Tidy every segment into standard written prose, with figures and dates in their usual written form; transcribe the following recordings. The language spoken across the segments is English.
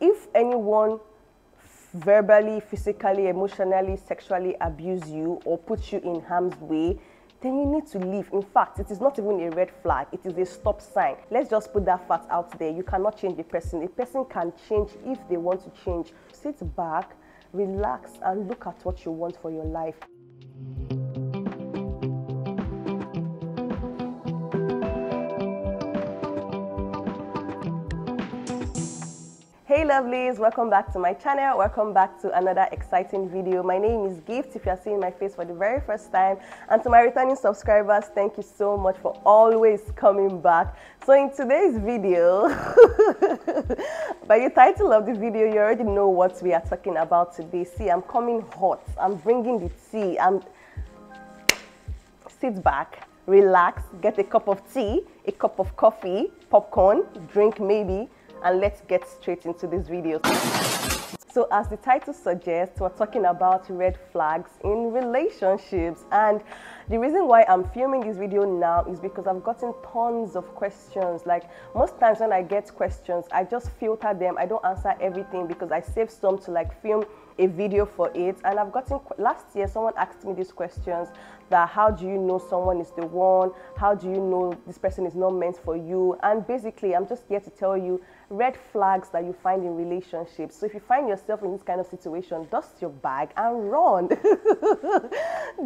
If anyone verbally, physically, emotionally, sexually abuse you or put you in harm's way, then you need to leave. In fact, it is not even a red flag, it is a stop sign. Let's just put that fact out there. You cannot change a person. A person can change if they want to change. Sit back, relax, and look at what you want for your life. Hey lovelies, welcome back to my channel. Welcome back to another exciting video. My name is Gift, if you're seeing my face for the very first time. And to my returning subscribers, thank you so much for always coming back. So in today's video, by the title of the video, you already know what we are talking about today. See, I'm coming hot. I'm bringing the tea. Sit back, relax, get a cup of tea, a cup of coffee, popcorn, drink maybe, and let's get straight into this video. So as the title suggests, we're talking about red flags in relationships, and the reason why I'm filming this video now is because I've gotten tons of questions. Like most times when I get questions, I just filter them. I don't answer everything because I save some to like film a video for it. And I've gotten, last year someone asked me these questions, that how do you know someone is the one, how do you know this person is not meant for you? And basically I'm just here to tell you red flags that you find in relationships. So if you find yourself in this kind of situation, dust your bag and run.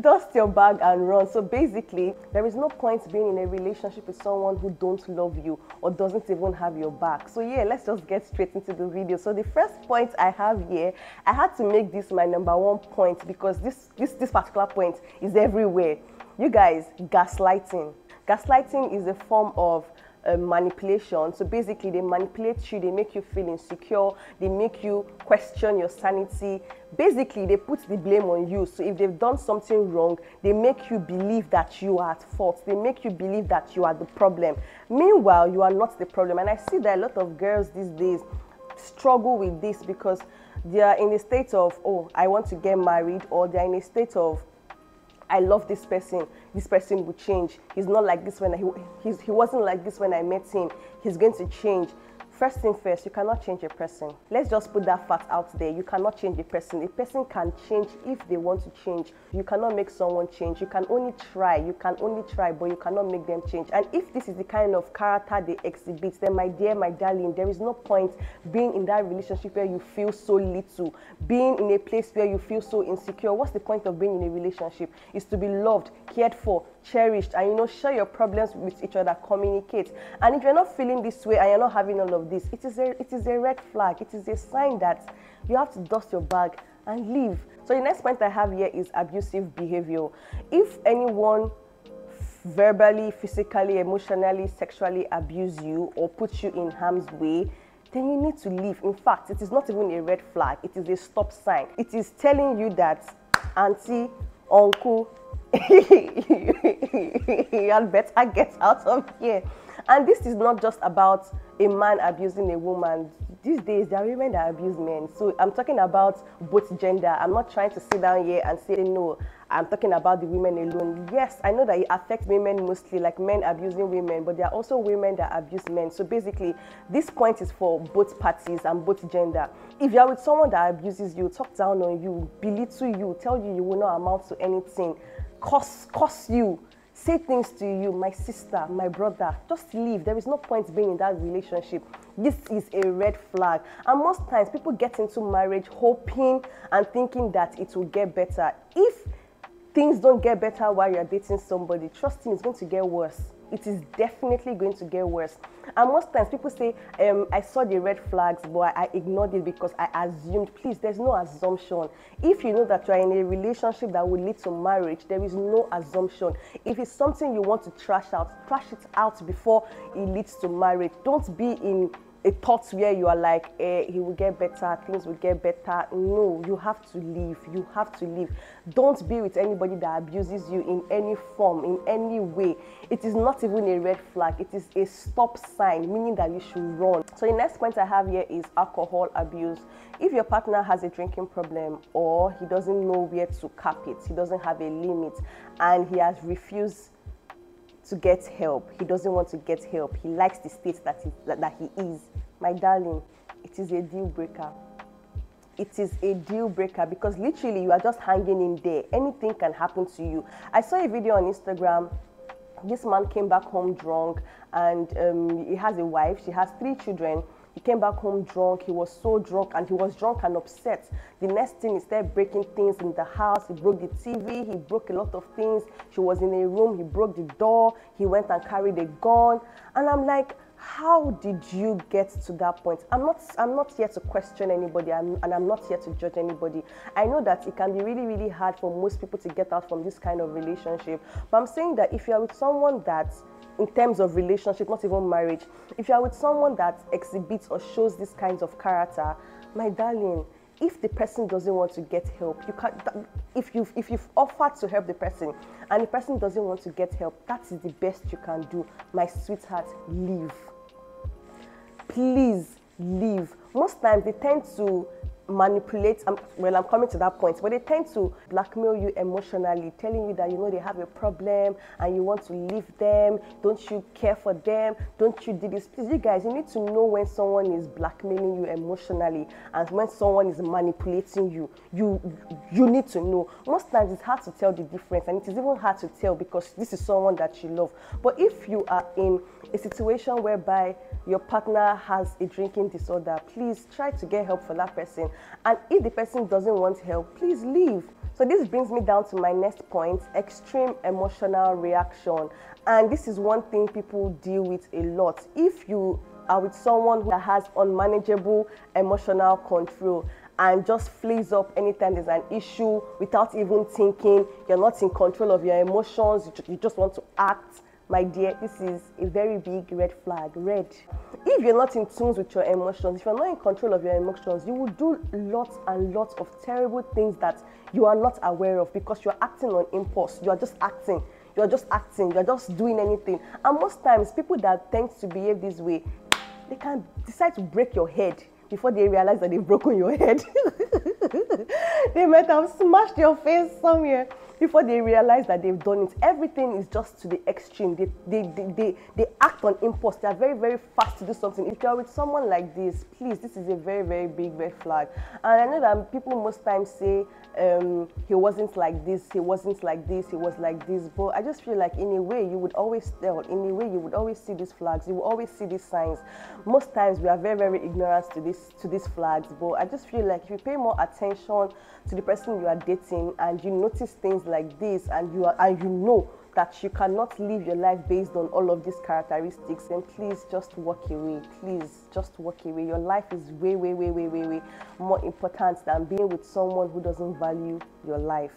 Dust your bag and run. So basically there is no point being in a relationship with someone who don't love you or doesn't even have your back. So yeah, let's just get straight into the video. So the first point I have here, I had to make this my #1 point because this particular point is everywhere. You guys, gaslighting. Gaslighting is a form of manipulation. So basically they manipulate you, they make you feel insecure, they make you question your sanity. Basically they put the blame on you. So if they've done something wrong, they make you believe that you are at fault, they make you believe that you are the problem. Meanwhile, you are not the problem. And I see that a lot of girls these days struggle with this because they are in a state of, oh, I want to get married, or they're in a state of, I love this person will change. He's not like this when he wasn't like this when I met him. He's going to change. First thing first, you cannot change a person. Let's just put that fact out there. You cannot change a person. A person can change if they want to change. You cannot make someone change. You can only try. You can only try, but you cannot make them change. And if this is the kind of character they exhibit, then my dear, my darling, there is no point being in that relationship where you feel so little, being in a place where you feel so insecure. What's the point of being in a relationship? Is to be loved, cared for, cherished, and share your problems with each other, communicate. And if you're not feeling this way and you're not having all of this, it is a red flag. It is a sign that you have to dust your bag and leave. So the next point I have here is abusive behavior. If anyone verbally, physically, emotionally, sexually abuse you or put you in harm's way, then you need to leave. In fact, it is not even a red flag. It is a stop sign. It is telling you that, auntie, uncle, you had better get out of here. And this is not just about a man abusing a woman. These days, there are women that abuse men. So I'm talking about both gender. I'm not trying to sit down here and say, no, I'm talking about the women alone. Yes, I know that it affects women mostly, like men abusing women, but there are also women that abuse men. So basically, this point is for both parties and both gender. If you're with someone that abuses you, talk down on you, belittle you, tell you you will not amount to anything, curse you, say things to you, my sister, my brother, just leave. There is no point being in that relationship. This is a red flag. And most times people get into marriage hoping and thinking that it will get better. If things don't get better while you're dating somebody, trust me, it's going to get worse. It is definitely going to get worse. And most times people say, I saw the red flags, but I ignored it because I assumed. Please, there's no assumption. If you know that you're in a relationship that will lead to marriage, there is no assumption. If it's something you want to trash it out before it leads to marriage. Don't be in a thought where you are like, he will get better, things will get better. No, you have to leave. You have to leave. Don't be with anybody that abuses you in any form, in any way. It is not even a red flag. It is a stop sign, meaning that you should run. So the next point I have here is alcohol abuse. If your partner has a drinking problem or he doesn't know where to cap it, he doesn't have a limit, and he has refused to get help, he doesn't want to get help, he likes the state that he is, my darling, it is a deal breaker. It is a deal breaker, because literally you are just hanging in there. Anything can happen to you. I saw a video on Instagram. This man came back home drunk, and he has a wife. She has 3 children. He came back home drunk. He was so drunk, and he was drunk and upset. The next thing, he started breaking things in the house. He broke the TV. He broke a lot of things. She was in a room. He broke the door. He went and carried a gun. And I'm like, how did you get to that point? I'm not here to question anybody, and I'm not here to judge anybody. I know that it can be really, really hard for most people to get out from this kind of relationship. But I'm saying that if you're with someone that, in terms of relationship, not even marriage, if you're with someone that exhibits or shows this kinds of character, my darling, if the person doesn't want to get help, you can't. If you've offered to help the person and the person doesn't want to get help, that is the best you can do. My sweetheart, leave. Please leave. Most times they tend to manipulate. I'm coming to that point, but they tend to blackmail you emotionally, telling you that, you know, they have a problem and you want to leave them. Don't you care for them? Don't you do this? Please, you guys, you need to know when someone is blackmailing you emotionally and when someone is manipulating you. You need to know. Most times it's hard to tell the difference, and it is even hard to tell because this is someone that you love. But if you are in a situation whereby your partner has a drinking disorder, please try to get help for that person. And if the person doesn't want help, please leave. So this brings me down to my next point, extreme emotional reaction. And this is one thing people deal with a lot. If you are with someone who has unmanageable emotional control and just flares up anytime there's an issue without even thinking, you're not in control of your emotions, you just want to act, my dear, this is a very big red flag. Red. If you're not in tune with your emotions, if you're not in control of your emotions, you will do lots and lots of terrible things that you are not aware of because you're acting on impulse. You are just acting. You're just doing anything. And most times, people that tend to behave this way, they can decide to break your head before they realize that they've broken your head. They might have smashed your face somewhere before they realize that they've done it. Everything is just to the extreme. They act on impulse. They are very, very fast to do something. If you're with someone like this, please, this is a very, very big red flag. And I know that people most times say, he wasn't like this, he wasn't like this, he was like this. But I just feel like in a way you would always tell, in a way you would always see these flags, you will always see these signs. Most times we are very, very ignorant to these flags. But I just feel like if you pay more attention to the person you are dating and you notice things like this, and you know that you cannot live your life based on all of these characteristics, then please just walk away. Please just walk away. Your life is way, way, way, way, way, way more important than being with someone who doesn't value your life.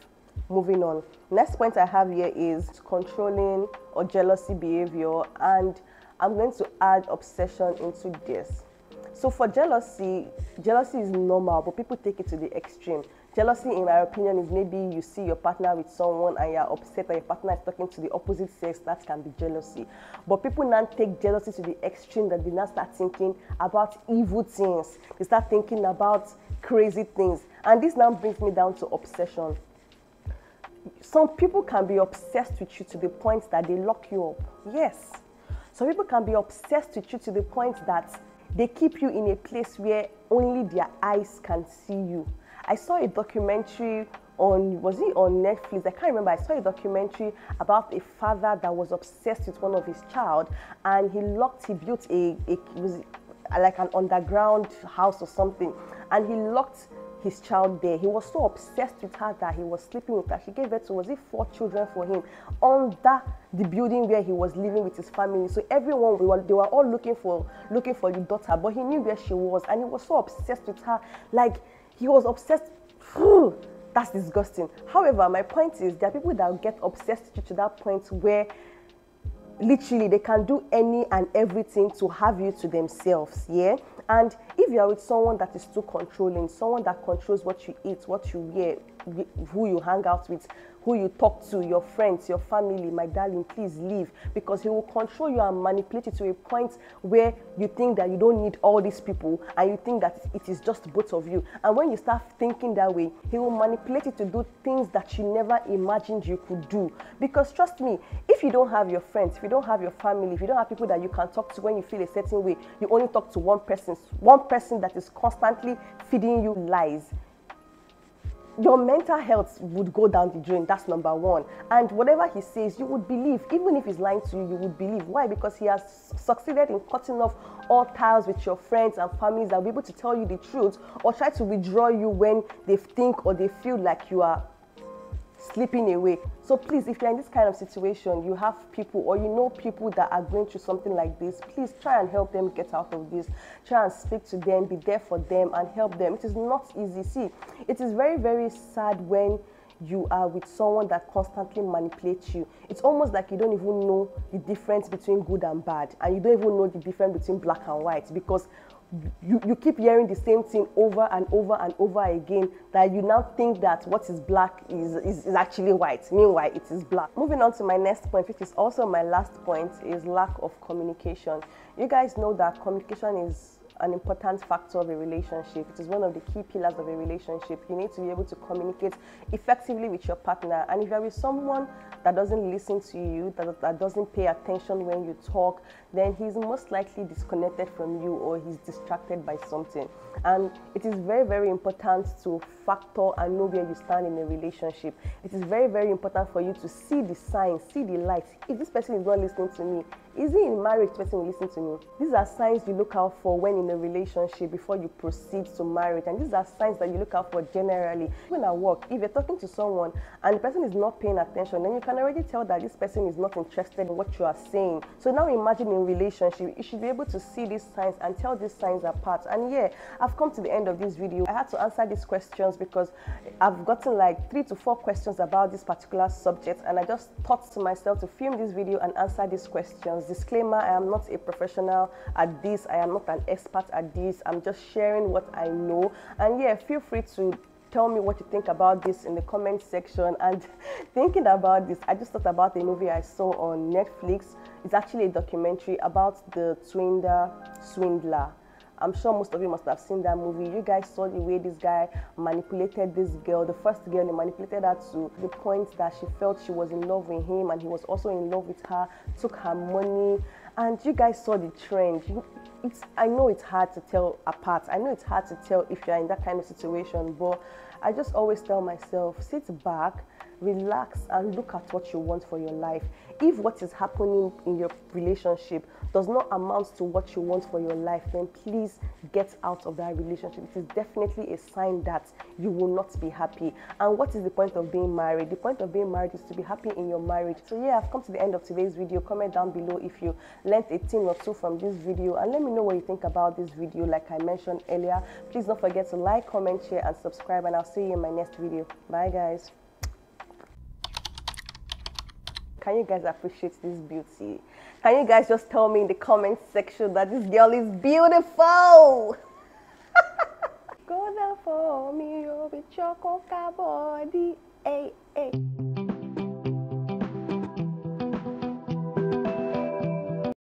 Moving on. Next point I have here is controlling or jealousy behavior, and I'm going to add obsession into this. So for jealousy is normal, but people take it to the extreme. Jealousy, in my opinion, is maybe you see your partner with someone and you're upset that your partner is talking to the opposite sex. That can be jealousy. But people now take jealousy to the extreme, that they now start thinking about evil things. They start thinking about crazy things. And this now brings me down to obsession. Some people can be obsessed with you to the point that they lock you up. Yes. Some people can be obsessed with you to the point that they keep you in a place where only their eyes can see you. I saw a documentary was it on Netflix? I can't remember. I saw a documentary about a father that was obsessed with one of his child, and he built like an underground house or something, and he locked his child there. He was so obsessed with her that he was sleeping with her. She gave birth to, was it 4 children for him under the building where he was living with his family. So everyone, they were all looking for the daughter, but he knew where she was, and he was so obsessed with her. Like, he was obsessed. That's disgusting. However, my point is, there are people that get obsessed to that point where literally they can do any and everything to have you to themselves. Yeah. And if you are with someone that is too controlling, someone that controls what you eat, what you wear, who you hang out with, who you talk to, your friends, your family, my darling, please leave, because he will control you and manipulate you to a point where you think that you don't need all these people and you think that it is just both of you. And when you start thinking that way, he will manipulate you to do things that you never imagined you could do. Because trust me, if you don't have your friends, if you don't have your family, if you don't have people that you can talk to when you feel a certain way, you only talk to one person, one person that is constantly feeding you lies, your mental health would go down the drain. That's number one. And whatever he says, you would believe. Even if he's lying to you, you would believe. Why? Because he has succeeded in cutting off all ties with your friends and families that will be able to tell you the truth or try to withdraw you when they think or they feel like you are slipping away. So please, if you're in this kind of situation, you have people or you know people that are going through something like this, please try and help them get out of this. Try and speak to them, be there for them and help them. It is not easy. See, it is very, very sad when you are with someone that constantly manipulates you. It's almost like you don't even know the difference between good and bad, and you don't even know the difference between black and white, because you keep hearing the same thing over and over and over again, that you now think that what is black is actually white. Meanwhile, it is black. Moving on to my next point, which is also my last point, is lack of communication. You guys know that communication is an important factor of a relationship. It is one of the key pillars of a relationship. You need to be able to communicate effectively with your partner. And if you're with someone that doesn't listen to you, that doesn't pay attention when you talk, then he's most likely disconnected from you or he's distracted by something. And it is very, very important to factor and know where you stand in a relationship. It is very, very important for you to see the signs, see the lights. If this person is not listening to me, is he in marriage? This person will listen to me. These are signs you look out for when in a relationship before you proceed to marriage. And these are signs that you look out for generally. Even at work, if you're talking to someone and the person is not paying attention, then you can already tell that this person is not interested in what you are saying. So now imagine in relationship, you should be able to see these signs and tell these signs apart. And yeah, I've come to the end of this video. I had to answer these questions because I've gotten like 3 to 4 questions about this particular subject, and I just thought to myself to film this video and answer these questions. Disclaimer, I am not a professional at this. I am not an expert at this. I'm just sharing what I know. And yeah, feel free to tell me what you think about this in the comment section. And thinking about this, I just thought about a movie I saw on Netflix. It's actually a documentary about the swindler. I'm sure most of you must have seen that movie. You guys saw the way this guy manipulated this girl. The first girl, he manipulated her to the point that she felt she was in love with him and he was also in love with her, took her money. And you guys saw the trend. I know it's hard to tell apart. I know it's hard to tell if you're in that kind of situation, but I just always tell myself, sit back, relax, and look at what you want for your life. If what is happening in your relationship does not amount to what you want for your life, then please get out of that relationship. It is definitely a sign that you will not be happy. And what is the point of being married? The point of being married is to be happy in your marriage. So yeah, I've come to the end of today's video. Comment down below if you learned a thing or two from this video, and let me know what you think about this video. Like I mentioned earlier, please don't forget to like, comment, share, and subscribe, and I'll see you in my next video. Bye guys. Can you guys appreciate this beauty? Can you guys just tell me in the comment section that this girl is beautiful? Go down for me, oh, with your coca body.